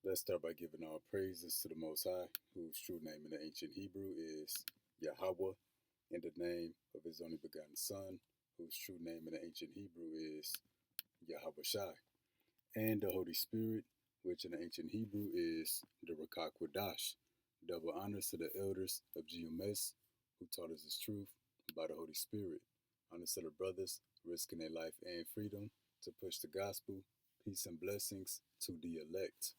Let's start by giving all praises to the Most High, whose true name in the ancient Hebrew is Yahweh, and the name of his only begotten Son, whose true name in the ancient Hebrew is Yahweh Shai, and the Holy Spirit, which in the ancient Hebrew is the Rakak Wadash. Double honors to the elders of GMS, who taught us his truth by the Holy Spirit. Honors to the brothers risking their life and freedom to push the gospel, peace and blessings to the elect,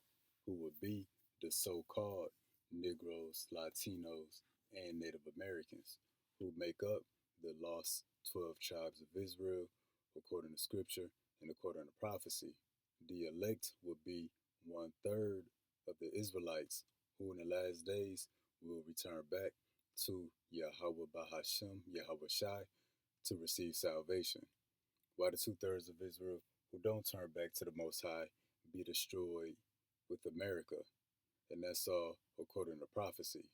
who would be the so-called Negroes, Latinos, and Native Americans, who make up the lost 12 tribes of Israel, according to scripture and according to prophecy. The elect would be one third of the Israelites who in the last days will return back to Yahweh Bahashem, Yahweh Shai, to receive salvation, while the two-thirds of Israel who don't turn back to the Most High be destroyed with America. And that's all according to prophecy.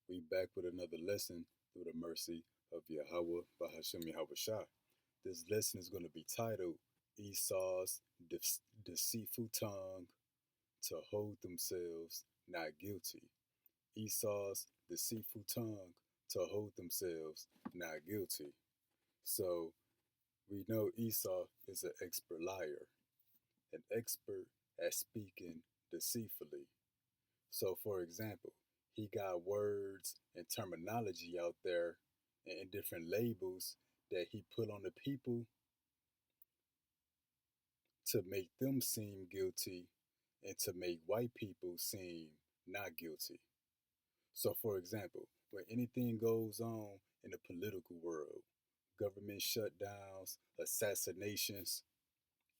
We back with another lesson through the mercy of Yahweh Bahashem Yahweh Shai. This lesson is going to be titled Esau's Deceitful Tongue to Hold Themselves Not Guilty. Esau's deceitful tongue to hold themselves not guilty. So we know Esau is an expert liar, an expert at speaking deceitfully. So, for example, he got words and terminology out there and different labels that he put on the people to make them seem guilty and to make white people seem not guilty. So, for example, when anything goes on in the political world, government shutdowns, assassinations,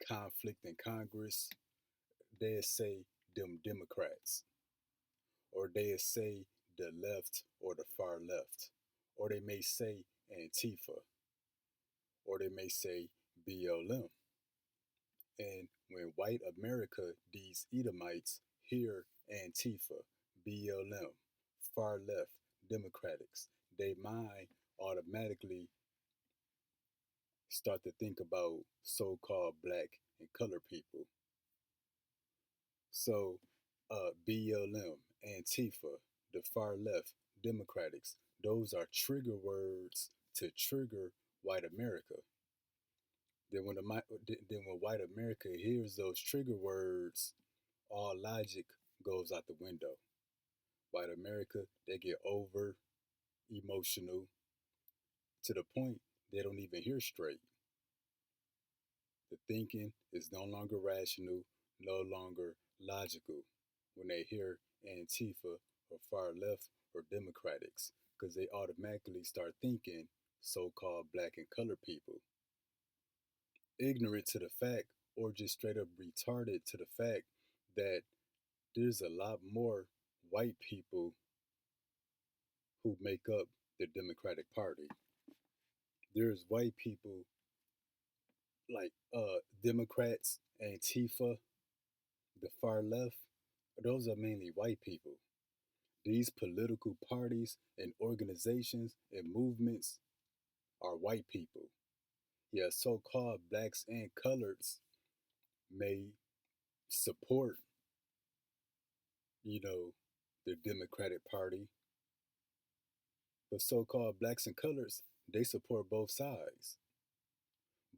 conflict in Congress, they say them Democrats, or they say the left or the far left, or they may say Antifa, or they may say BLM. And when white America, these Edomites, hear Antifa, BLM, far left, Democrats, they mind automatically start to think about so-called black and colored people. So BLM, Antifa, the far left, Democrats, those are trigger words to trigger white America. Then when white America hears those trigger words, all logic goes out the window. White America, they get over emotional to the point they don't even hear straight. The thinking is no longer rational, no longer logical when they hear Antifa or far left or Democrats, because they automatically start thinking so called black and colored people. Ignorant to the fact, or just straight up retarded to the fact that there's a lot more white people who make up the Democratic Party. There's white people like Democrats, Antifa, the far left, those are mainly white people. These political parties and organizations and movements are white people. Yeah, so called blacks and coloreds may support, you know, the Democratic Party, but so called blacks and coloreds, they support both sides.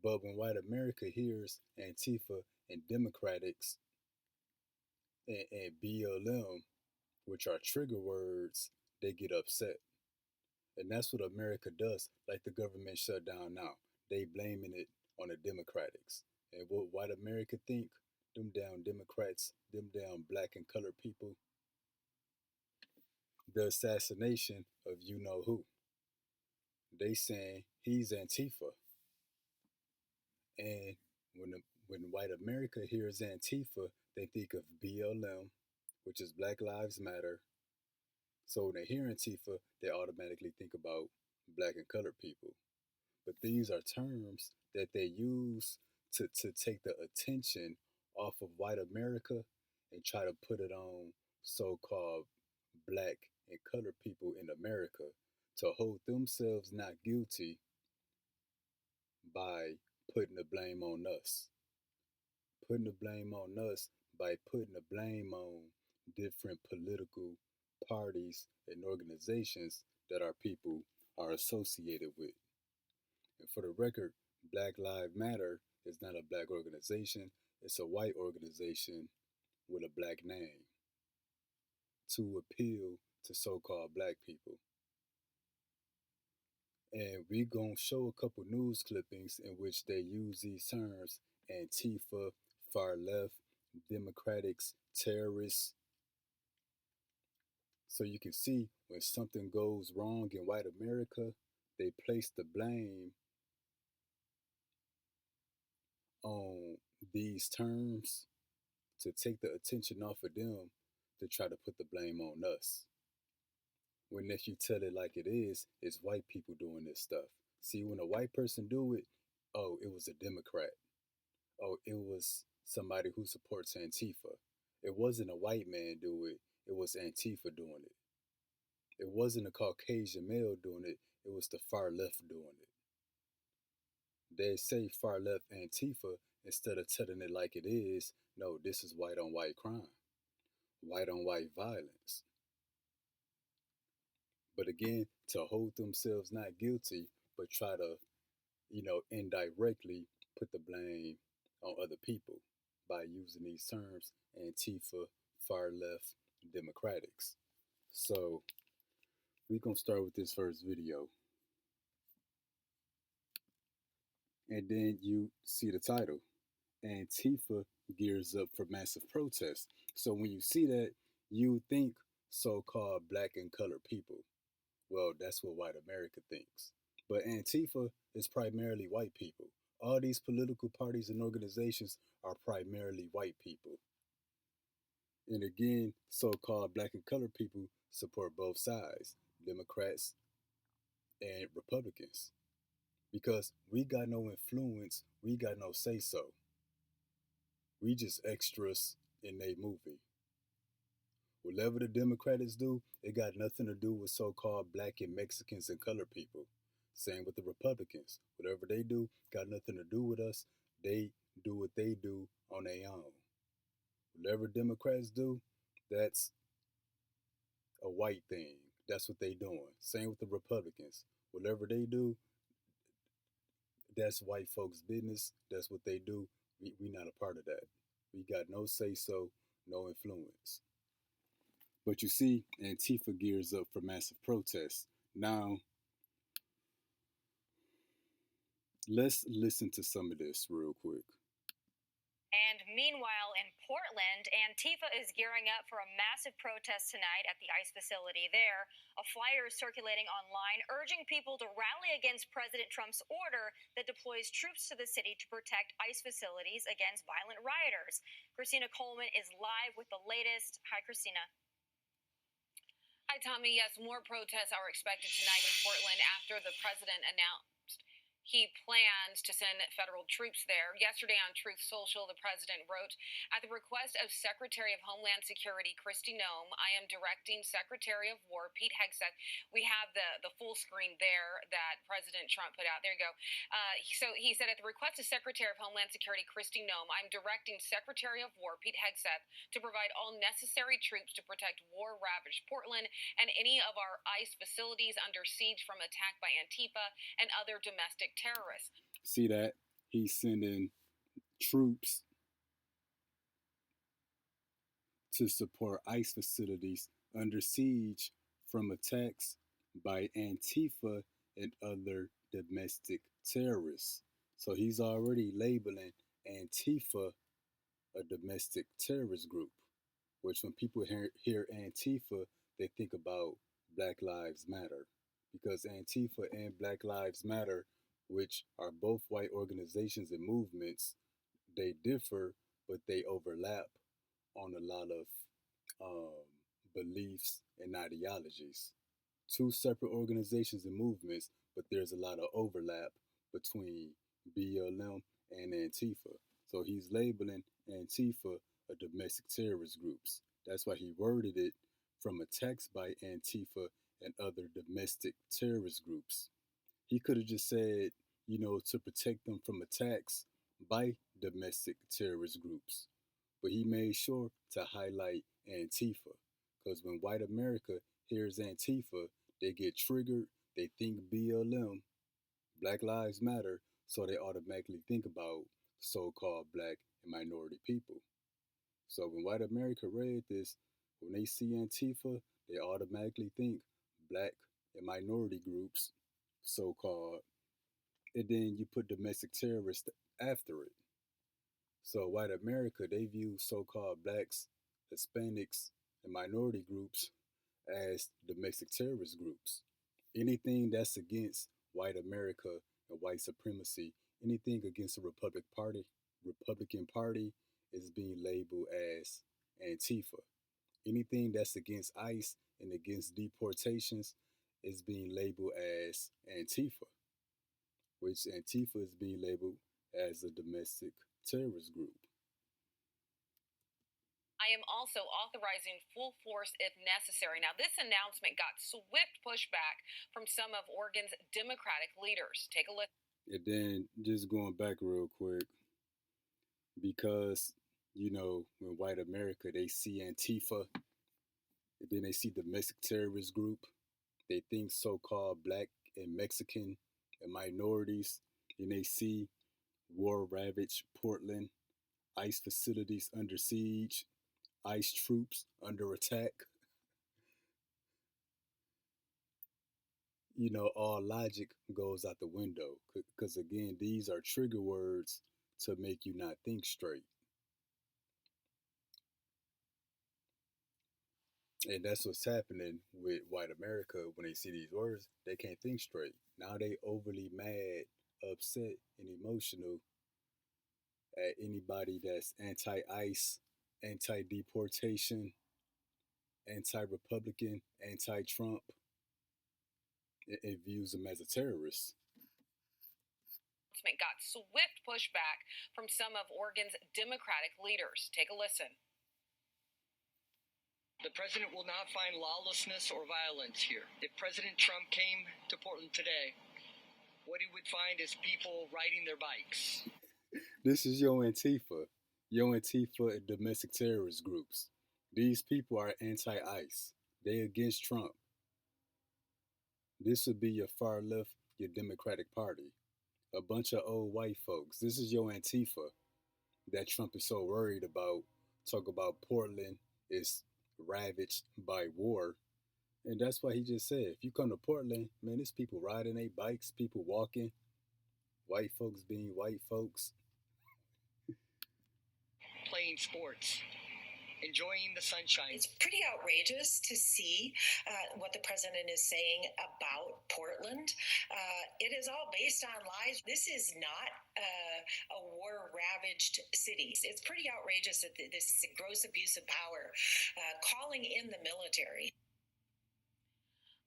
But when white America hears Antifa and Democrats and BLM, which are trigger words, they get upset. And that's what America does, like the government shutdown now. They blaming it on the Democrats. And what white America think, them down Democrats, them down black and colored people, the assassination of you know who. They saying he's Antifa. And when white America hears Antifa, they think of BLM, which is Black Lives Matter. So when they hear Antifa, they automatically think about black and colored people. But these are terms that they use to take the attention off of white America and try to put it on so called black and colored people in America to hold themselves not guilty by putting the blame on us. Putting the blame on us by putting the blame on different political parties and organizations that our people are associated with. And for the record, Black Lives Matter is not a black organization, it's a white organization with a black name to appeal to so called black people. And we gonna show a couple news clippings in which they use these terms: Antifa, far left, Democrats, terrorists. So you can see when something goes wrong in white America, they place the blame on these terms to take the attention off of them to try to put the blame on us. When if you tell it like it is, it's white people doing this stuff. See, when a white person do it, oh, it was a Democrat. Oh, it was somebody who supports Antifa. It wasn't a white man do it. It was Antifa doing it. It wasn't a Caucasian male doing it. It was the far left doing it. They say far left Antifa instead of telling it like it is. No, this is white on white crime, white on white violence. But again, to hold themselves not guilty, but try to, indirectly put the blame on other people by using these terms: Antifa, far left, Democrats. So we're going to start with this first video. And then you see the title: Antifa gears up for massive protest. So when you see that, you think so called black and colored people. Well, that's what white America thinks. But Antifa is primarily white people. All these political parties and organizations are primarily white people. And again, so called black and colored people support both sides, Democrats and Republicans. Because we got no influence, we got no say so. We just extras in a movie. Whatever the Democrats do, it got nothing to do with so called black and Mexicans and colored people. Same with the Republicans. Whatever they do, got nothing to do with us. They do what they do on their own. Whatever Democrats do, that's a white thing. That's what they doing. Same with the Republicans. Whatever they do, that's white folks' business. That's what they do. We not a part of that. We got no say so, no influence. But you see, Antifa gears up for massive protests. Now, let's listen to some of this real quick. And meanwhile, in Portland, Antifa is gearing up for a massive protest tonight at the ICE facility there. A flyer is circulating online urging people to rally against President Trump's order that deploys troops to the city to protect ICE facilities against violent rioters. Christina Coleman is live with the latest. Hi, Christina. Hi, Tommy. Yes, more protests are expected tonight in Portland after the president announced he plans to send federal troops there. Yesterday on Truth Social, the president wrote, "At the request of Secretary of Homeland Security Kristi Noem, I am directing Secretary of War Pete Hegseth." We have the full screen there that President Trump put out. There you go. So he said, "At the request of Secretary of Homeland Security Kristi Noem, I'm directing Secretary of War Pete Hegseth to provide all necessary troops to protect war-ravaged Portland and any of our ICE facilities under siege from attack by Antifa and other domestic terrorists." See that? He's sending troops to support ICE facilities under siege from attacks by Antifa and other domestic terrorists. So he's already labeling Antifa a domestic terrorist group, which when people hear Antifa, they think about Black Lives Matter. Because Antifa and Black Lives Matter, which are both white organizations and movements, they differ, but they overlap on a lot of um, beliefs and ideologies. Two separate organizations and movements, but there's a lot of overlap between BLM and Antifa. So he's labeling Antifa a domestic terrorist groups. That's why he worded it from attacks by Antifa and other domestic terrorist groups. He could have just said, to protect them from attacks by domestic terrorist groups. but he made sure to highlight Antifa. Because when white America hears Antifa, they get triggered, they think BLM, Black Lives Matter, so they automatically think about so called black and minority people. So when white America read this, when they see Antifa, they automatically think black and minority groups, so called, and then you put domestic terrorists after it. So white America, they view so-called blacks, Hispanics, and minority groups as domestic terrorist groups. Anything that's against white America and white supremacy, anything against the Republican Party is being labeled as Antifa. Anything that's against ICE and against deportations is being labeled as Antifa, which Antifa is being labeled as a domestic terrorist group. I am also authorizing full force if necessary. Now, this announcement got swift pushback from some of Oregon's Democratic leaders. Take a listen. And then just going back real quick, because when white America they see Antifa, and then they see domestic terrorist group, they think so-called black and Mexican and minorities, and they see war ravaged Portland, ICE facilities under siege, ICE troops under attack. All logic goes out the window. Because again, these are trigger words to make you not think straight. And that's what's happening with white America when they see these words. They can't think straight. Now they overly mad, upset, and emotional at anybody that's anti ICE, anti deportation, anti Republican, anti Trump, and views them as a terrorist. Got swift pushback from some of Oregon's Democratic leaders. Take a listen. The president will not find lawlessness or violence here. If President Trump came to Portland today, what he would find is people riding their bikes. This is your Antifa. Your Antifa and domestic terrorist groups. These people are anti-ICE. They against Trump. This would be your far left, your Democratic Party. A bunch of old white folks. This is your Antifa that Trump is so worried about. Talk about Portland is ravaged by war. And that's why he just said, if you come to Portland, man, there's people riding their bikes, people walking, white folks being white folks. Playing sports, enjoying the sunshine. It's pretty outrageous to see what the president is saying about Portland. It is all based on lies. This is not a war-ravaged city. It's pretty outrageous that this gross abuse of power, calling in the military.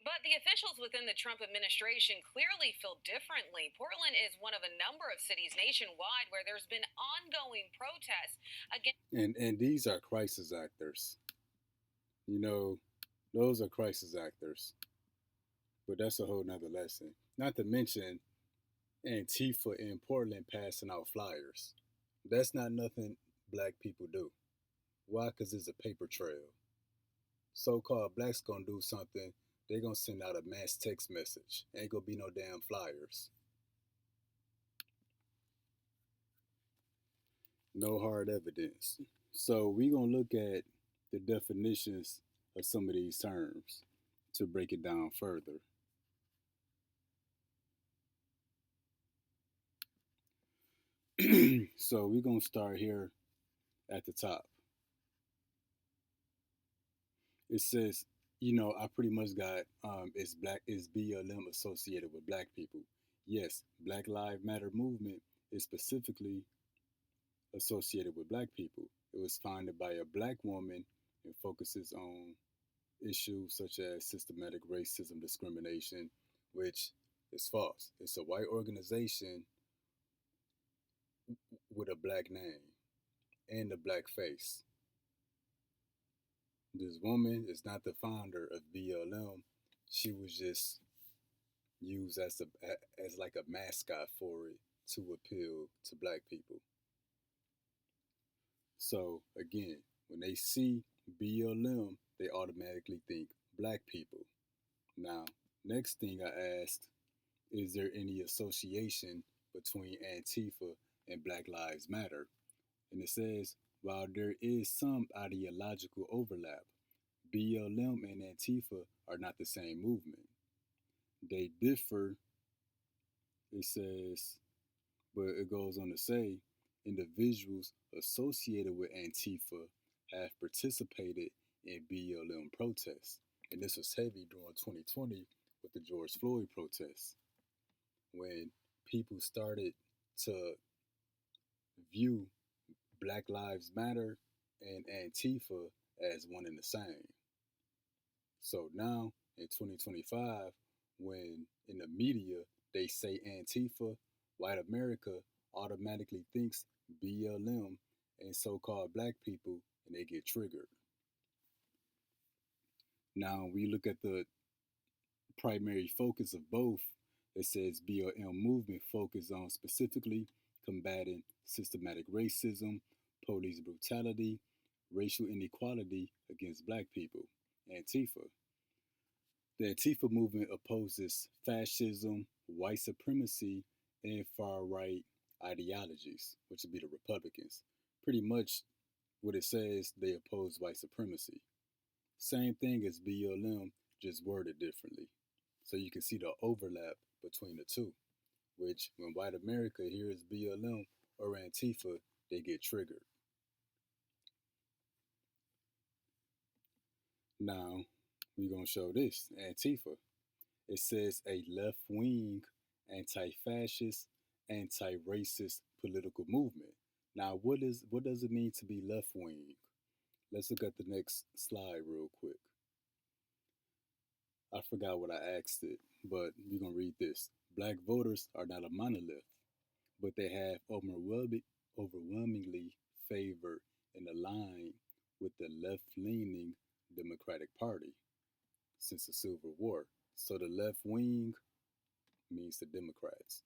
But the officials within the Trump administration clearly feel differently. Portland is one of a number of cities nationwide where there's been ongoing protests against. And these are crisis actors. Those are crisis actors. But that's a whole nother lesson. Not to mention Antifa in Portland passing out flyers. That's not nothing black people do. Why? Because it's a paper trail. So-called blacks gonna do something. They're going to send out a mass text message. Ain't going to be no damn flyers. No hard evidence. So we're going to look at the definitions of some of these terms to break it down further. So we're going to start here at the top. It says, I pretty much got is BLM associated with black people? Yes, Black Lives Matter movement is specifically associated with black people. It was founded by a black woman and focuses on issues such as systematic racism, discrimination, which is false. It's a white organization with a black name and a black face. This woman is not the founder of BLM. She was just used as like a mascot for it to appeal to black people. So again, when they see BLM, they automatically think black people. Now, next thing I asked, is there any association between Antifa and Black Lives Matter? And it says, while there is some ideological overlap, BLM and Antifa are not the same movement. They differ, it says, but it goes on to say individuals associated with Antifa have participated in BLM protests. And this was heavy during 2020 with the George Floyd protests, when people started to view Black Lives Matter and Antifa as one and the same. So now in 2025, when in the media they say Antifa, white America automatically thinks BLM and so called black people, and they get triggered. Now we look at the primary focus of both. It says BLM movement focus on specifically combating systematic racism, police brutality, racial inequality against black people. Antifa. The Antifa movement opposes fascism, white supremacy, and far right ideologies, which would be the Republicans. Pretty much what it says, they oppose white supremacy. Same thing as BLM, just worded differently. So you can see the overlap between the two, which when white America hears BLM or Antifa, they get triggered. Now, we're going to show this Antifa. It says a left wing, anti fascist, anti racist political movement. Now, what does it mean to be left wing? Let's look at the next slide real quick. I forgot what I asked it, but we're going to read this. Black voters are not a monolith, but they have overwhelmingly favored and aligned with the left leaning Democratic Party since the Civil War. So the left wing means the Democrats.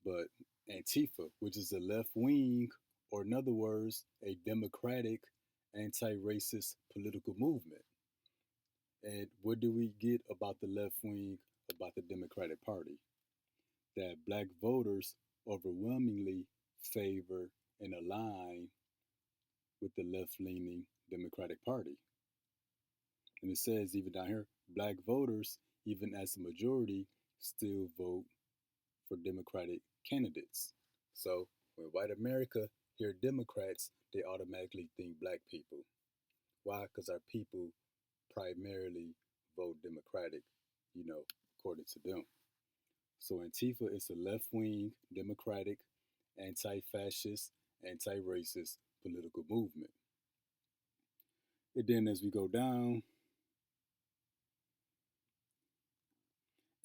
But Antifa, which is the left wing, or in other words, a democratic, anti racist political movement. And what do we get about the left wing, about the Democratic Party? That black voters overwhelmingly favor and align with the left leaning Democratic Party. And it says, even down here, black voters, even as a majority, still vote for Democratic candidates. So when white America hear Democrats, they automatically think black people. Why? Because our people primarily vote Democratic, according to them. So Antifa is a left wing, democratic, anti fascist, anti racist political movement. And then as we go down,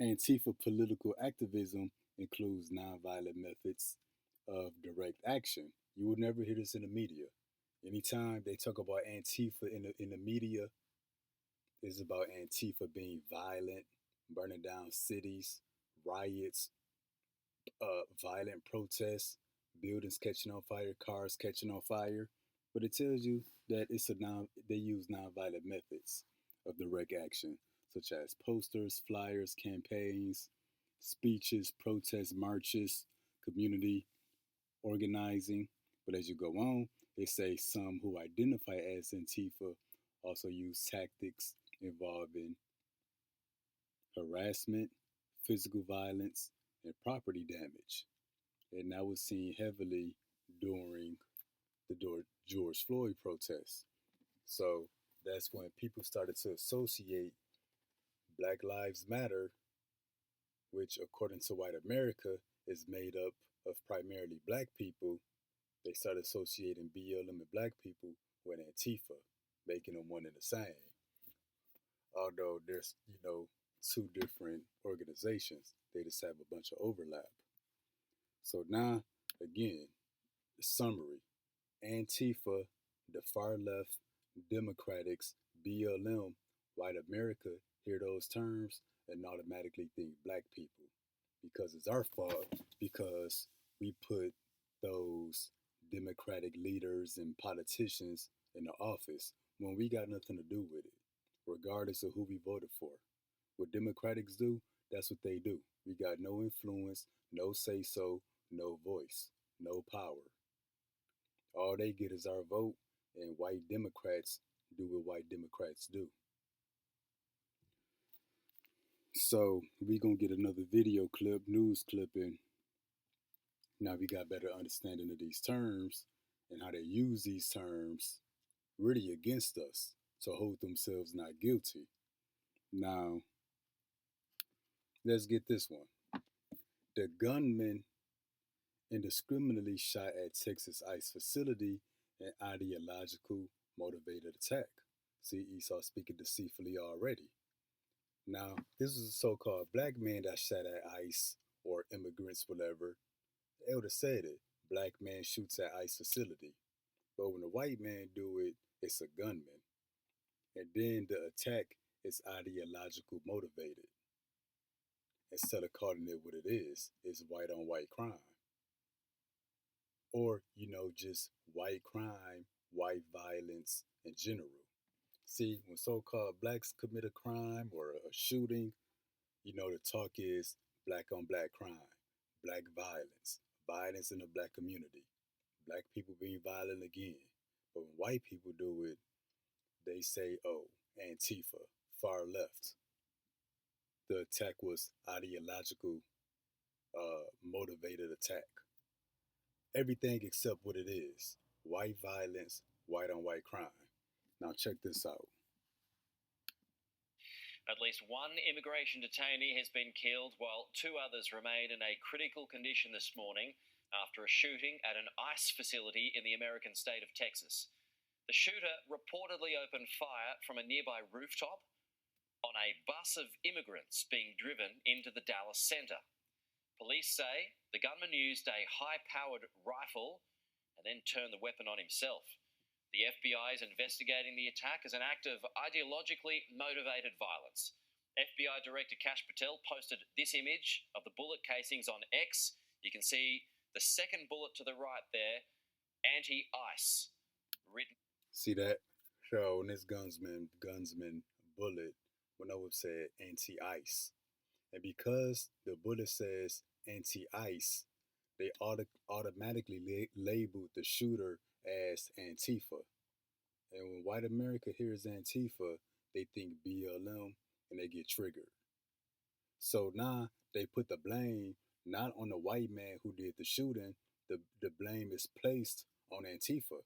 Antifa political activism includes nonviolent methods of direct action. You will never hear this in the media. Anytime they talk about Antifa in the media, it's about Antifa being violent, burning down cities, riots, violent protests, buildings catching on fire, cars catching on fire. But it tells you that they use nonviolent methods of direct action, such as posters, flyers, campaigns, speeches, protests, marches, community organizing. But as you go on, they say some who identify as Antifa also use tactics involving harassment, physical violence, and property damage. And that was seen heavily during the George Floyd protests. So that's when people started to associate Black Lives Matter, which according to white America is made up of primarily black people. They started associating BLM and black people with Antifa, making them one and the same. Although there's, two different organizations, they just have a bunch of overlap. So now, again, summary. Antifa, the far left, Democrats, BLM, white America hear those terms and automatically think black people, because it's our fault, because we put those Democratic leaders and politicians in the office when we got nothing to do with it, regardless of who we voted for. What Democrats do, that's what they do. We got no influence, no say so, no voice, no power. All they get is our vote, and white Democrats do what white Democrats do. So we gonna get another video clip, news clipping. Now we got better understanding of these terms and how they use these terms really against us to hold themselves not guilty. Now let's get this one. The gunman indiscriminately shot at Texas ICE facility an ideological motivated attack. See, Esau speaking deceitfully already. Now, this is a so-called black man that shot at ICE or immigrants, whatever. They would have said it. Black man shoots at ICE facility. But when a white man do it, it's a gunman. And then the attack is ideological motivated. Instead of calling it what it is, it's white on white crime. Or, just white crime, white violence in general. See, when so called blacks commit a crime or a shooting, the talk is black on black crime, black violence, violence in the black community, black people being violent again. But when white people do it, they say, oh, Antifa, far left. The attack was ideological, motivated attack. Everything except what it is. White violence, white on white crime. Now check this out. At least one immigration detainee has been killed while two others remain in a critical condition this morning after a shooting at an ICE facility in the American state of Texas. The shooter reportedly opened fire from a nearby rooftop on a bus of immigrants being driven into the Dallas center. Police say the gunman used a high-powered rifle and then turned the weapon on himself. The FBI is investigating the attack as an act of ideologically motivated violence. FBI Director Kash Patel posted this image of the bullet casings on X. You can see the second bullet to the right there, anti-ICE, written. See that? So when this gunsman bullet, when I would say anti-ICE. And because the bullet says anti-ICE, they automatically labeled the shooter as Antifa. And when white America hears Antifa, they think BLM and they get triggered. So now they put the blame not on the white man who did the shooting, the blame is placed on Antifa,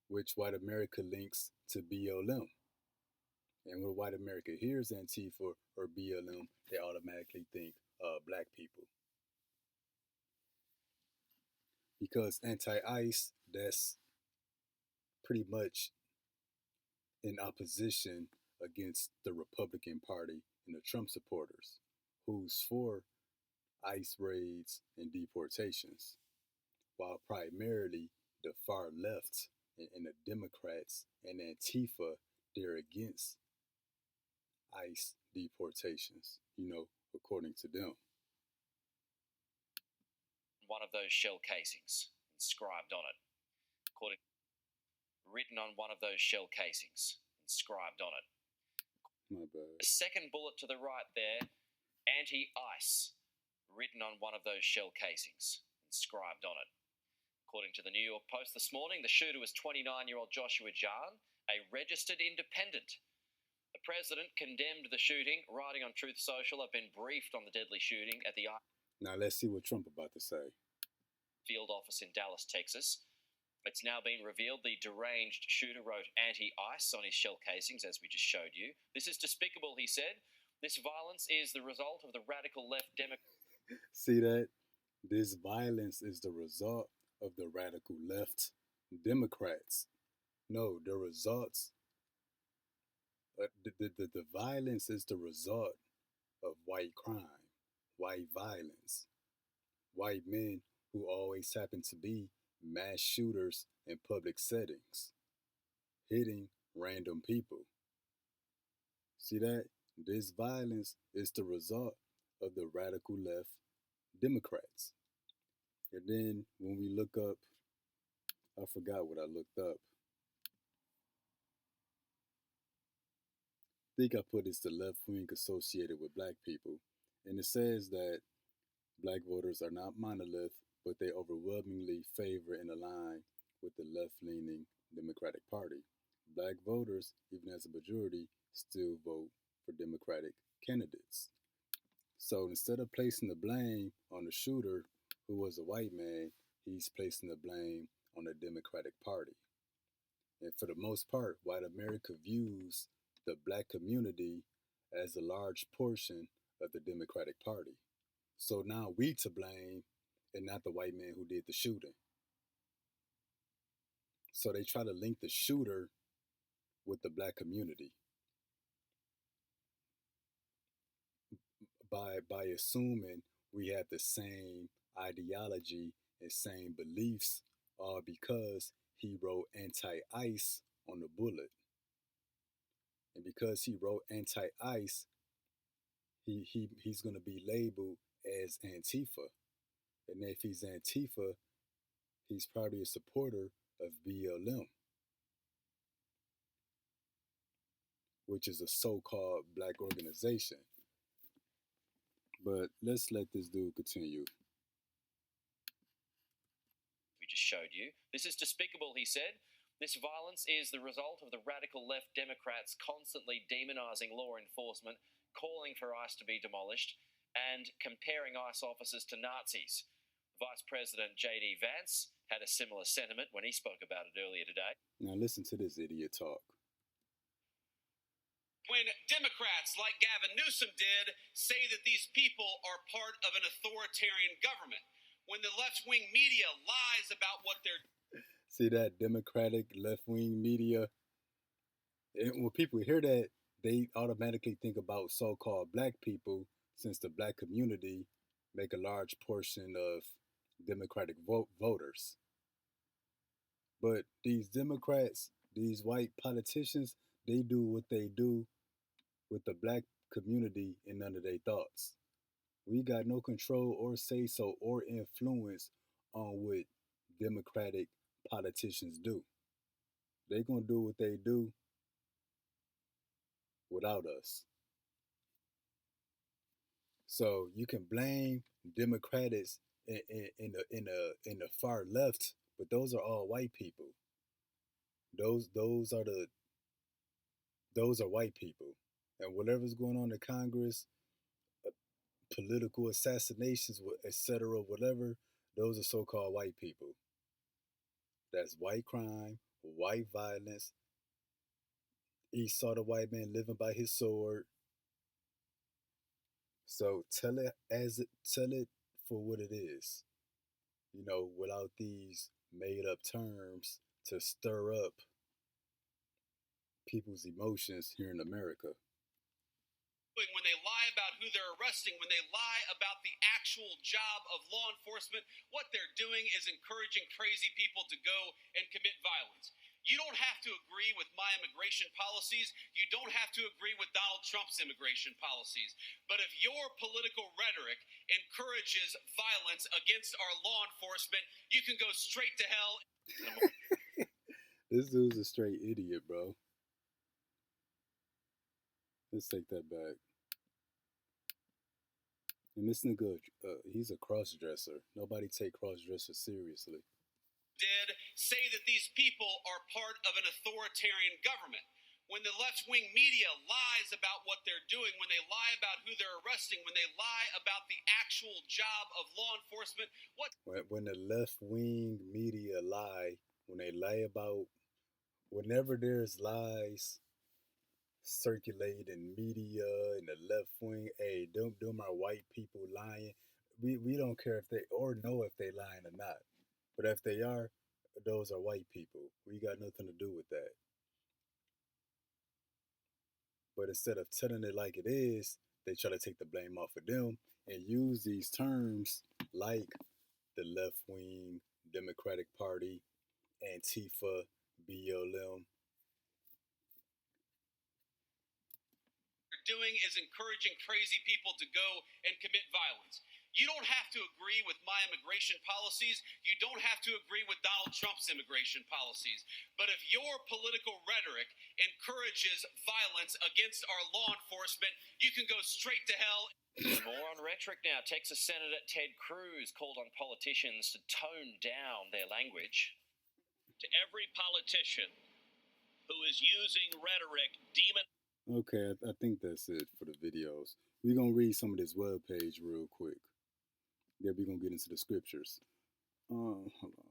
which white America links to BLM. And when white America hears Antifa or BLM, they automatically think black people. Because anti-ICE, that's pretty much in opposition against the Republican Party and the Trump supporters, who's for ICE raids and deportations, while primarily the far left and the Democrats and Antifa, they're against ICE deportations, according to them. One of those shell casings inscribed on it. Written on one of those shell casings inscribed on it. My bad. The second bullet to the right there, anti-ICE, written on one of those shell casings inscribed on it. According to the New York Post this morning, the shooter was 29-year-old Joshua Jahn, a registered independent. The president condemned the shooting, writing on Truth Social. I've been briefed on the deadly shooting at the Now let's see what Trump about to say. Field office in Dallas, Texas. It's now been revealed the deranged shooter wrote anti-ICE on his shell casings, as we just showed you. This is despicable, he said. This violence is the result of the radical left See that? This violence is the result of the radical left Democrats. No, the results, the violence is the result of white crime, white violence, white men who always happen to be mass shooters in public settings, hitting random people. See that? This violence is the result of the radical left Democrats. And then when we look up, I forgot what I looked up. I think I put it's the left wing associated with black people. And it says that black voters are not monolith, but they overwhelmingly favor and align with the left leaning Democratic Party. Black voters, even as a majority, still vote for Democratic candidates. So instead of placing the blame on the shooter, who was a white man, he's placing the blame on the Democratic Party. And for the most part, white America views the black community as a large portion of the Democratic Party. So now we to blame and not the white man who did the shooting. So they try to link the shooter with the black community by assuming we have the same ideology and same beliefs, because he wrote anti-ICE on the bullet. And because he wrote anti-ICE, he's going to be labeled as Antifa. And if he's Antifa, he's probably a supporter of BLM, which is a so-called black organization. But let's let this dude continue. We just showed you. This is despicable, he said. This violence is the result of the radical left Democrats constantly demonizing law enforcement, calling for ICE to be demolished, and comparing ICE officers to Nazis. Vice President J.D. Vance had a similar sentiment when he spoke about it earlier today. Now listen to this idiot talk. When Democrats like Gavin Newsom did say that these people are part of an authoritarian government, when the left-wing media lies about what they're... See that Democratic left-wing media? And when people hear that, they automatically think about so-called black people, since the black community make a large portion of Democratic voters. But these Democrats, these white politicians, they do what they do with the black community and none of their thoughts. We got no control or say so or influence on what Democratic politicians do. They gonna do what they do without us. So you can blame Democrats in the far left, but those are all white people. Those are white people, and whatever's going on in Congress, political assassinations, etc., whatever, those are so-called white people. That's white crime, white violence. Esau the white man living by his sword. So tell it for what it is. Without these made up terms to stir up people's emotions here in America. When they lie about who they're arresting, when they lie about the actual job of law enforcement, what they're doing is encouraging crazy people to go and commit violence. You don't have to agree with my immigration policies. You don't have to agree with Donald Trump's immigration policies. But if your political rhetoric encourages violence against our law enforcement, you can go straight to hell. This dude's a straight idiot, bro. Let's take that back. And this nigga, he's a cross-dresser. Nobody take cross-dressers seriously. Did say that these people are part of an authoritarian government. When the left-wing media lies about what they're doing, when they lie about who they're arresting, when they lie about the actual job of law enforcement, when the left-wing media lie, when they lie about, whenever there's lies circulate in media and the left wing, hey, them are white people lying. We don't care if they or know if they lying or not. But if they are, those are white people. We got nothing to do with that. But instead of telling it like it is, they try to take the blame off of them and use these terms like the left wing, Democratic Party, Antifa, BLM. Doing is encouraging crazy people to go and commit violence. You don't have to agree with my immigration policies. You don't have to agree with Donald Trump's immigration policies. But if your political rhetoric encourages violence against our law enforcement, you can go straight to hell. More on rhetoric now. Texas Senator Ted Cruz called on politicians to tone down their language. To every politician who is using rhetoric, Okay, I think that's it for the videos. We're going to read some of this web page real quick. Then we're going to get into the scriptures. Hold on.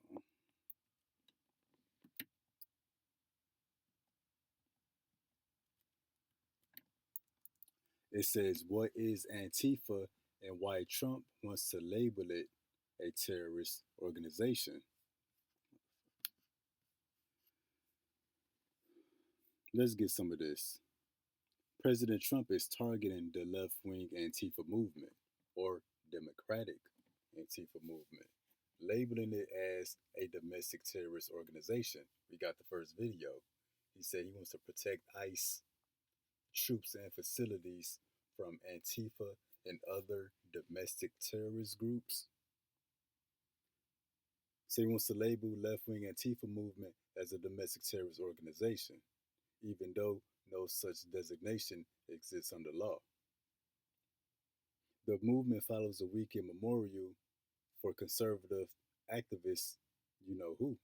It says, what is Antifa and why Trump wants to label it a terrorist organization? Let's get some of this. President Trump is targeting the left-wing Antifa movement, or Democratic Antifa movement, labeling it as a domestic terrorist organization. We got the first video. He said he wants to protect ICE troops and facilities from Antifa and other domestic terrorist groups. So he wants to label left-wing Antifa movement as a domestic terrorist organization, even though no such designation exists under law. The movement follows a weekend memorial for conservative activist, you know who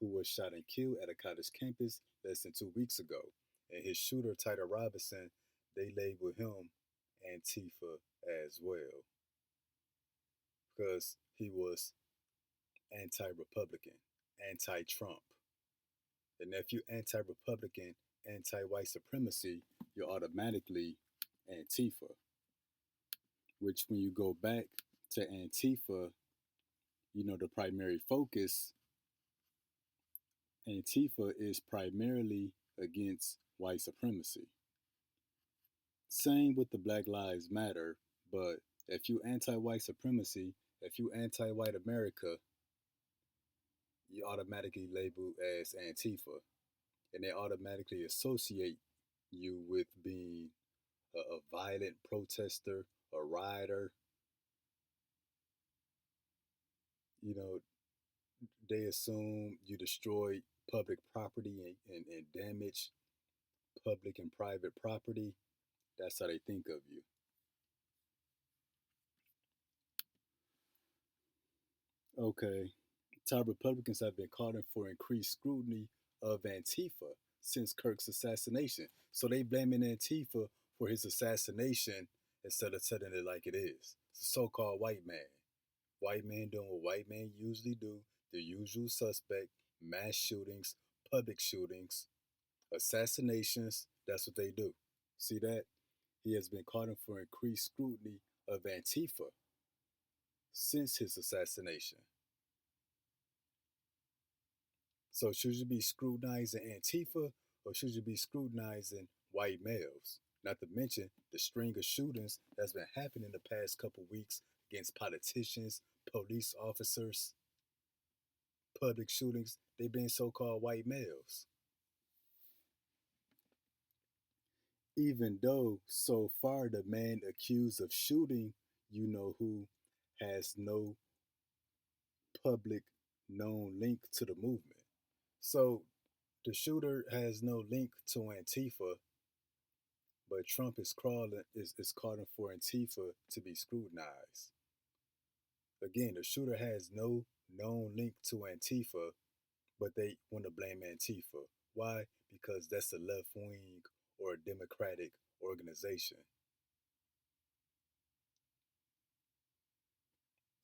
was shot and killed at a college campus less than 2 weeks ago. And his shooter, Tyler Robinson, they labeled him Antifa as well because he was anti-Republican, anti-Trump. And if you're anti-Republican, anti-white supremacy, you're automatically Antifa. Which, when you go back to Antifa, you know, the primary focus, Antifa is primarily against white supremacy. Same with the Black Lives Matter, but if you anti-white supremacy, if you anti-white America, you automatically labeled as Antifa. And they automatically associate you with being a violent protester, a rioter. You know, they assume you destroy public property and damage public and private property. That's how they think of you. Okay. Top Republicans have been calling for increased scrutiny of Antifa since Kirk's assassination. So they blaming Antifa for his assassination instead of telling it like it is. It's a so-called white man. White men doing what white men usually do. The usual suspect, mass shootings, public shootings, assassinations. That's what they do. See that? He has been calling for increased scrutiny of Antifa since his assassination. So should you be scrutinizing Antifa or should you be scrutinizing white males? Not to mention the string of shootings that's been happening the past couple weeks against politicians, police officers, public shootings. They've been so-called white males. Even though so far the man accused of shooting, you know who, has no public known link to the movement. So the shooter has no link to Antifa, but Trump is calling for Antifa to be scrutinized. Again, the shooter has no known link to Antifa, but they want to blame Antifa. Why? Because that's a left wing or a democratic organization.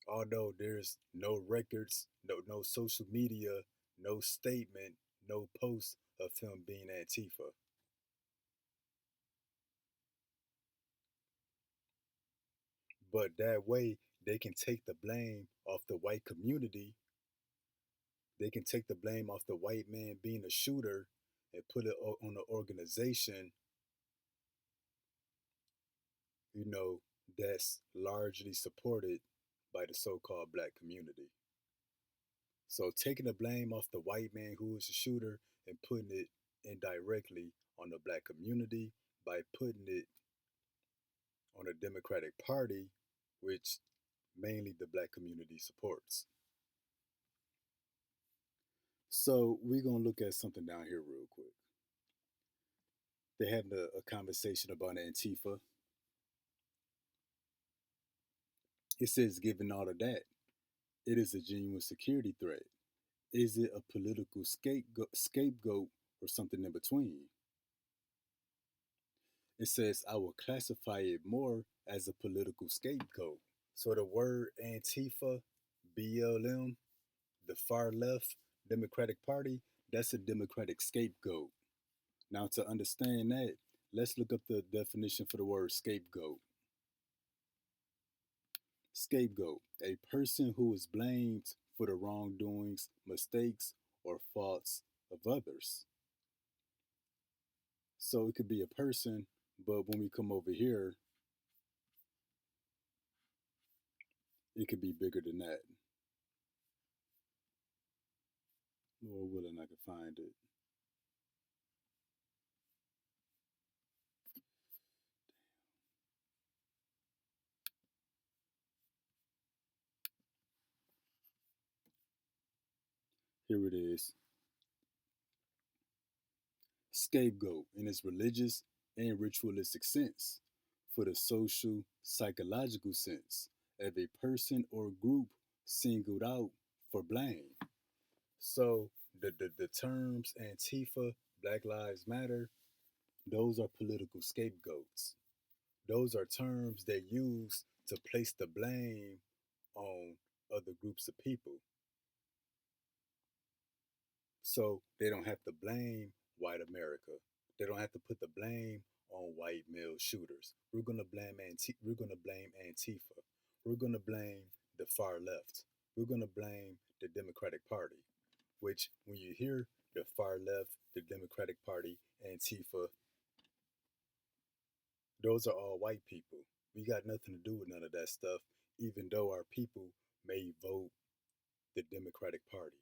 Although there's no records, no social media, no statement, no post of him being Antifa. But that way, they can take the blame off the white community. They can take the blame off the white man being a shooter and put it on an organization, you know, that's largely supported by the so-called black community. So taking the blame off the white man who is a shooter and putting it indirectly on the black community by putting it on the Democratic Party, which mainly the black community supports. So we're gonna look at something down here real quick. They had a conversation about Antifa. It says, given all of that, it is a genuine security threat. Is it a political scapegoat or something in between? It says, I will classify it more as a political scapegoat. So the word Antifa, BLM, the far left Democratic Party, that's a Democratic scapegoat. Now, to understand that, let's look up the definition for the word scapegoat. Scapegoat, a person who is blamed for the wrongdoings, mistakes, or faults of others. So it could be a person, but when we come over here, it could be bigger than that. Lord willing, I can find it. Here it is. Scapegoat in its religious and ritualistic sense, for the social, psychological sense of a person or group singled out for blame. So the terms Antifa, Black Lives Matter, those are political scapegoats. Those are terms they use to place the blame on other groups of people. So they don't have to blame white America. They don't have to put the blame on white male shooters. We're gonna blame Antifa. We're gonna blame the far left. We're gonna blame the Democratic Party. Which when you hear the far left, the Democratic Party, Antifa, those are all white people. We got nothing to do with none of that stuff, even though our people may vote the Democratic Party.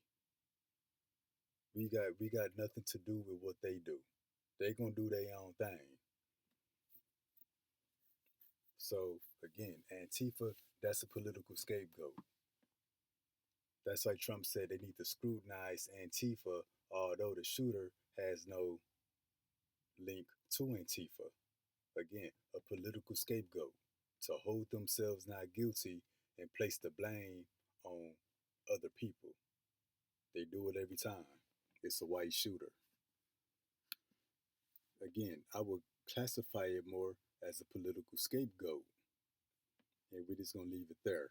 We got nothing to do with what they do. They gonna do their own thing. So again, Antifa, that's a political scapegoat. That's why Trump said they need to scrutinize Antifa, although the shooter has no link to Antifa. Again, a political scapegoat to hold themselves not guilty and place the blame on other people. They do it every time. It's a white shooter. Again, I would classify it more as a political scapegoat. And we're just going to leave it there.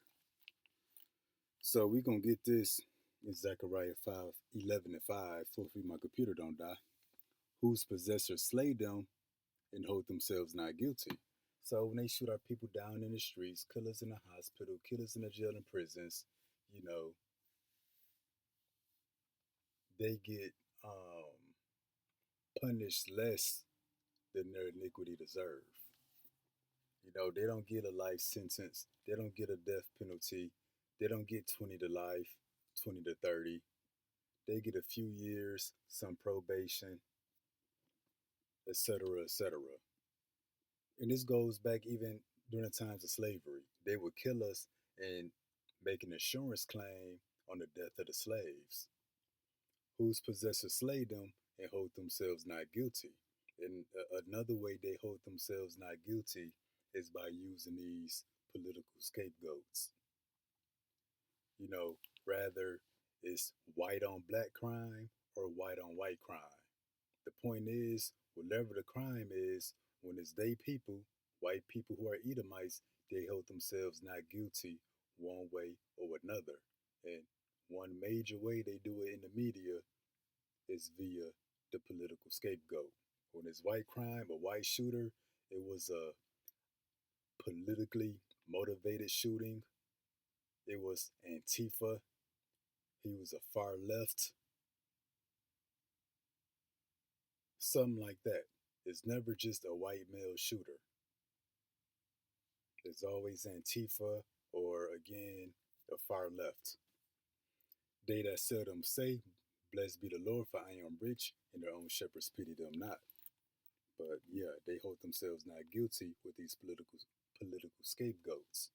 So we're going to get this in Zechariah 5:11-5. Hopefully my computer don't die. Whose possessors slay them and hold themselves not guilty. So when they shoot our people down in the streets, kill us in the hospital, kill us in the jail and prisons, you know, they get punished less than their iniquity deserve. You know, they don't get a life sentence. They don't get a death penalty. They don't get 20 to life, 20 to 30. They get a few years, some probation, etc., etc. And this goes back even during the times of slavery. They would kill us and make an insurance claim on the death of the slaves, whose possessors slay them and hold themselves not guilty. And another way they hold themselves not guilty is by using these political scapegoats. You know, rather it's white on black crime or white on white crime. The point is, whatever the crime is, when it's they people, white people who are Edomites, they hold themselves not guilty one way or another. And one major way they do it in the media is via the political scapegoat. When it's white crime, a white shooter, it was a politically motivated shooting. It was Antifa. He was a far left. Something like that. It's never just a white male shooter. It's always Antifa or again the far left. They that seldom say, blessed be the Lord, for I am rich, and their own shepherds pity them not. But yeah, they hold themselves not guilty with these political scapegoats.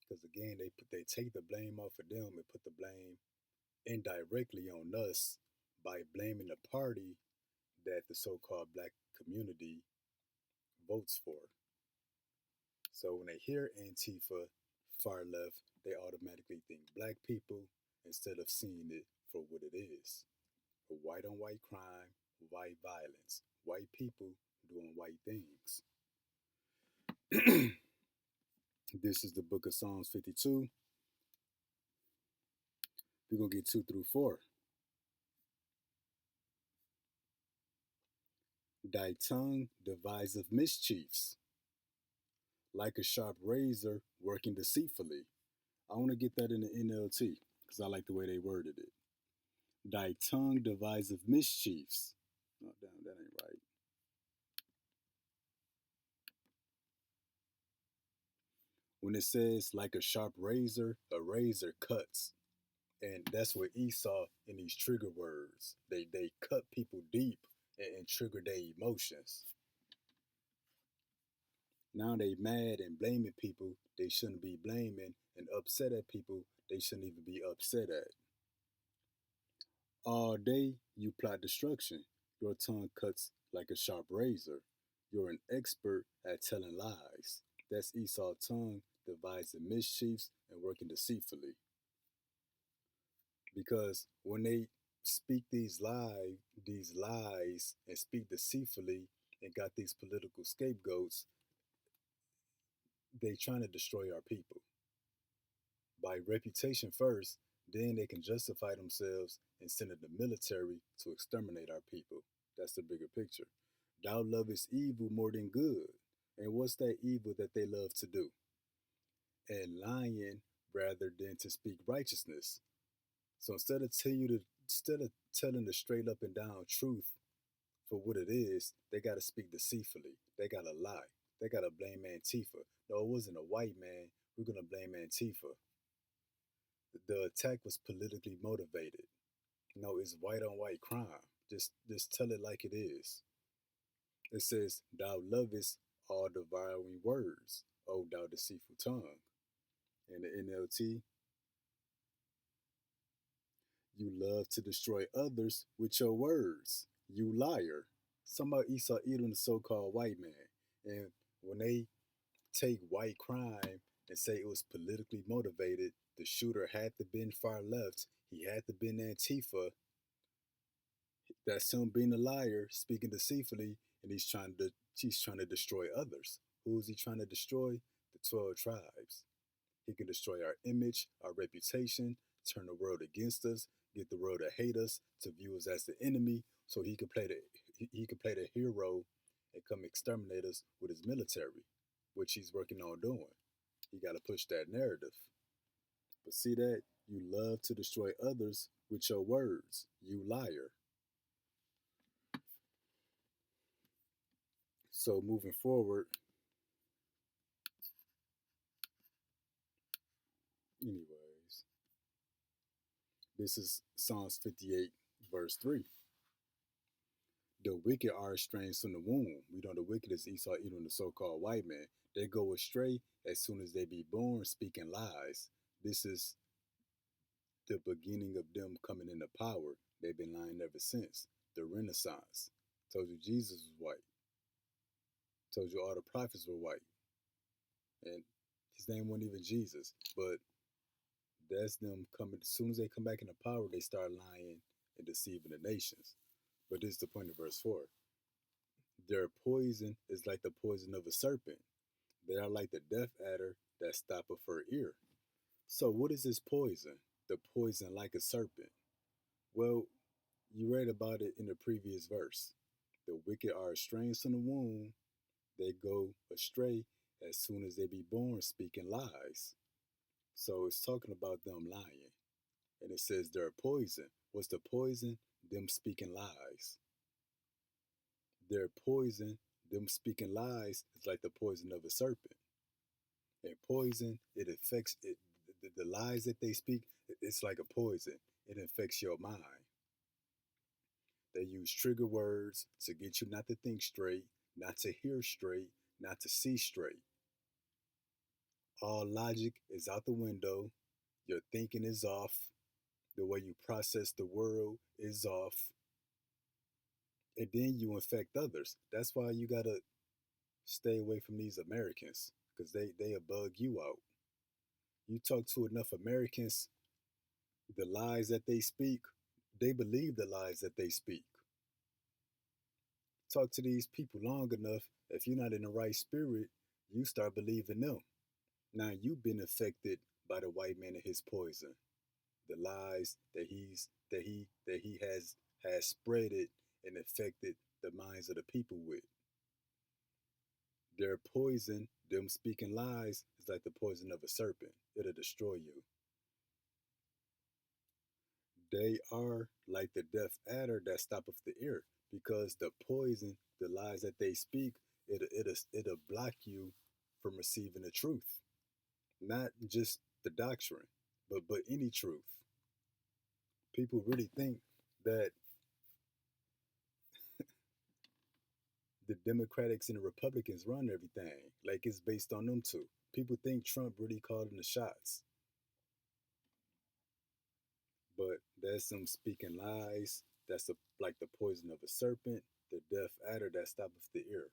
Because again, they take the blame off of them and put the blame indirectly on us by blaming the party that the so-called black community votes for. So when they hear Antifa, far left, they automatically think black people instead of seeing it for what it is. White on white crime, white violence, white people doing white things. This is the book of Psalms 52. We're going to get 2 through 4. Thy tongue deviseth mischiefs, like a sharp razor working deceitfully. I want to get that in the NLT because I like the way they worded it. Thy tongue deviseth mischiefs. Oh, damn, that ain't right. When it says like a sharp razor, a razor cuts. And that's what Esau in these trigger words. They cut people deep and trigger their emotions. Now they mad and blaming people they shouldn't be blaming and upset at people they shouldn't even be upset at. All day you plot destruction. Your tongue cuts like a sharp razor. You're an expert at telling lies. That's Esau's tongue devising mischiefs and working deceitfully. Because when they speak these lies and speak deceitfully and got these political scapegoats, they trying to destroy our people. By reputation first, then they can justify themselves and send in the military to exterminate our people. That's the bigger picture. Thou lovest evil more than good. And what's that evil that they love to do? And lying rather than to speak righteousness. So instead of telling the straight up and down truth for what it is, they gotta speak deceitfully. They gotta lie. They gotta blame Antifa. No, it wasn't a white man. We're gonna blame Antifa. The attack was politically motivated. No, it's white on white crime. Just tell it like it is. It says, "Thou lovest all devouring words, O thou deceitful tongue." In the NLT, you love to destroy others with your words, you liar. Somebody Esau Edom, the so-called white man. And when they take white crime and say it was politically motivated, the shooter had to been far left, he had to been Antifa. That's him being a liar, speaking deceitfully, and he's trying to destroy others. Who is he trying to destroy? The 12 tribes. He can destroy our image, our reputation, turn the world against us, get the world to hate us, to view us as the enemy, so he can play the hero and come exterminate us with his military, which he's working on doing. He got to push that narrative. But see that? You love to destroy others with your words, you liar. So moving forward, anyways, this is Psalms 58, verse 3. The wicked are estranged from the womb. We know the wicked is Esau, Edom, the so-called white man. They go astray as soon as they be born, speaking lies. This is the beginning of them coming into power. They've been lying ever since. The Renaissance. Told you Jesus was white. Told you all the prophets were white. And his name wasn't even Jesus. But that's them coming. As soon as they come back into power, they start lying and deceiving the nations. But this is the point of verse 4. Their poison is like the poison of a serpent. They are like the death adder that stoppeth her ear. So what is this poison? The poison like a serpent. Well, you read about it in the previous verse. The wicked are estranged from the womb. They go astray as soon as they be born, speaking lies. So it's talking about them lying. And it says they're poison. What's the poison? Them speaking lies. Their poison, them speaking lies, is like the poison of a serpent. And poison, it affects it. The lies that they speak, it's like a poison. It infects your mind. They use trigger words to get you not to think straight, not to hear straight, not to see straight. All logic is out the window. Your thinking is off. The way you process the world is off. And then you infect others. That's why you gotta stay away from these Americans, because they'll bug you out. You talk to enough Americans, the lies that they speak, they believe the lies that they speak. Talk to these people long enough, if you're not in the right spirit, you start believing them. Now you've been affected by the white man and his poison, the lies that he has spread it and affected the minds of the people with. Their poison, them speaking lies, is like the poison of a serpent. It'll destroy you. They are like the deaf adder that stoppeth the ear, because the poison, the lies that they speak, it'll block you from receiving the truth, not just the doctrine, but any truth. People really think that the Democrats and the Republicans run everything, like it's based on them two. People think Trump really calling the shots, but that's them speaking lies. That's like the poison of a serpent, the deaf adder that stoppeth the ear.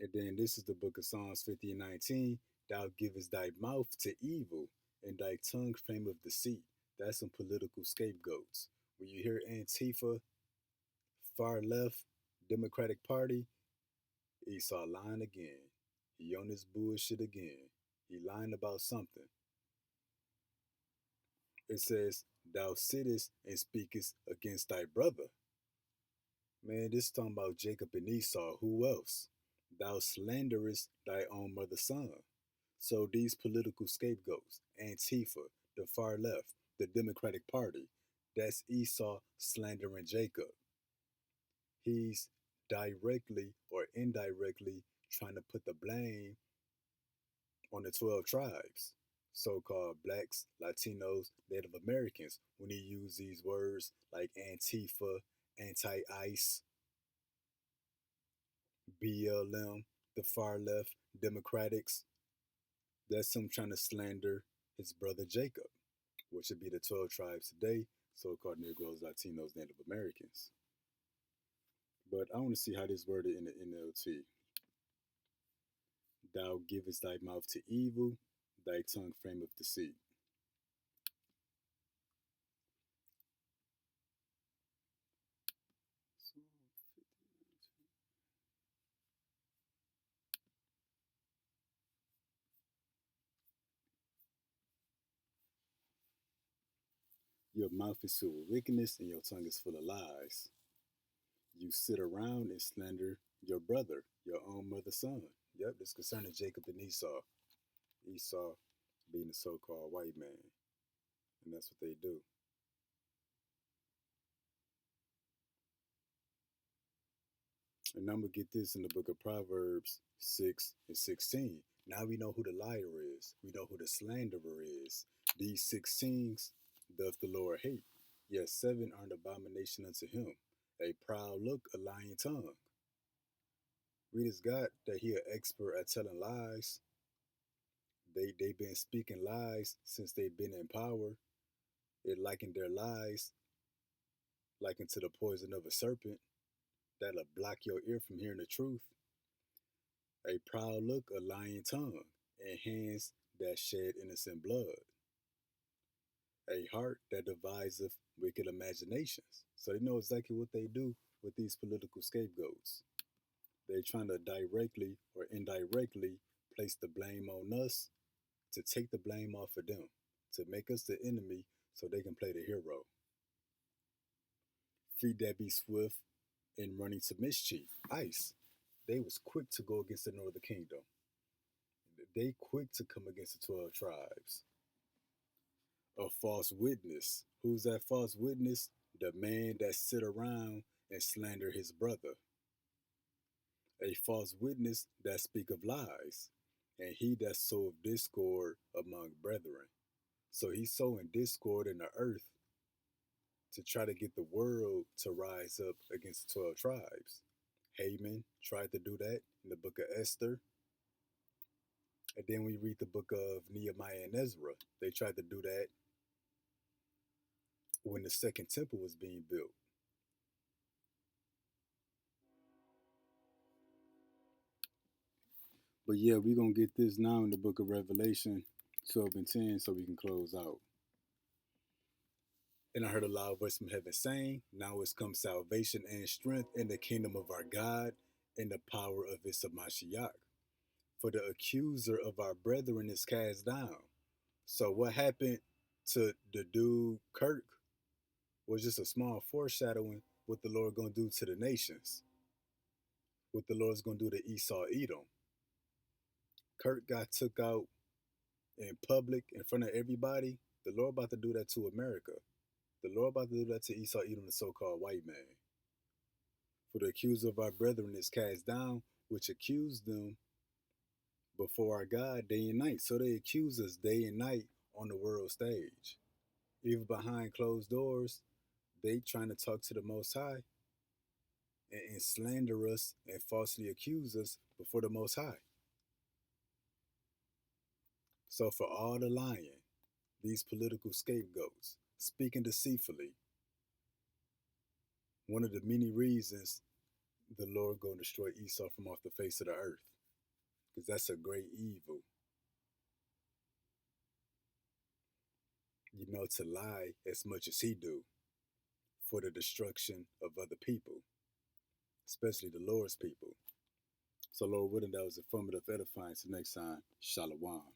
And then this is the book of Psalms 50 and 19. Thou givest thy mouth to evil, and thy tongue frame of deceit. That's some political scapegoats. When you hear Antifa, far left, Democratic Party, Esau lying again. He on this bullshit again. He lying about something. It says, thou sittest and speakest against thy brother. Man, this is talking about Jacob and Esau. Who else? Thou slanderest thy own mother's son. So these political scapegoats, Antifa, the far left, the Democratic Party, that's Esau slandering Jacob. He's directly or indirectly trying to put the blame on the 12 tribes, so-called blacks, Latinos, Native Americans, when he used these words like Antifa, anti-ICE, BLM, the far left, Democrats. That's him trying to slander his brother Jacob, which would be the 12 tribes today, so-called Negroes, Latinos, Native Americans. But I want to see how this worded in the NLT. Thou givest thy mouth to evil, thy tongue frameth deceit. Your mouth is full of wickedness, and your tongue is full of lies. You sit around and slander your brother, your own mother's son. Yep, this concerning Jacob and Esau. Esau being the so-called white man. And that's what they do. And I'm going to get this in the book of Proverbs 6 and 16. Now we know who the liar is. We know who the slanderer is. These 16s doth the Lord hate. Yes, 7 are an abomination unto him. A proud look, a lying tongue. Read his God that he an expert at telling lies. They've been speaking lies since they've been in power. It likened their lies likened to the poison of a serpent that'll block your ear from hearing the truth. A proud look, a lying tongue, and hands that shed innocent blood. A heart that deviseth wicked imaginations. So they know exactly what they do with these political scapegoats. They're trying to directly or indirectly place the blame on us to take the blame off of them, to make us the enemy so they can play the hero. Feet that be swift in running to mischief. ICE. They was quick to go against the Northern Kingdom. They quick to come against the 12 tribes. A false witness. Who's that false witness? The man that sit around and slander his brother. A false witness that speak of lies. And he that soweth discord among brethren. So he's sowing discord in the earth to try to get the world to rise up against the 12 tribes. Haman tried to do that in the book of Esther. And then we read the book of Nehemiah and Ezra. They tried to do that when the second temple was being built. But yeah, we're going to get this now in the book of Revelation 12 and 10 so we can close out. And I heard a loud voice from heaven saying, now is come salvation and strength in the kingdom of our God and the power of his Mashiach. For the accuser of our brethren is cast down. So what happened to the dude Kirk was just a small foreshadowing what the Lord going to do to the nations. What the Lord's going to do to Esau, Edom. Kirk got took out in public in front of everybody. The Lord about to do that to America. The Lord about to do that to Esau, Edom, the so-called white man. For the accuser of our brethren is cast down, which accused them before our God day and night. So they accuse us day and night on the world stage. Even behind closed doors, they trying to talk to the Most High and slander us and falsely accuse us before the Most High. So for all the lying, these political scapegoats, speaking deceitfully, one of the many reasons the Lord going to destroy Esau from off the face of the earth, because that's a great evil. You know, to lie as much as he do for the destruction of other people, especially the Lord's people. So Lord willing, that was informative, edifying. Till next time, Shalom.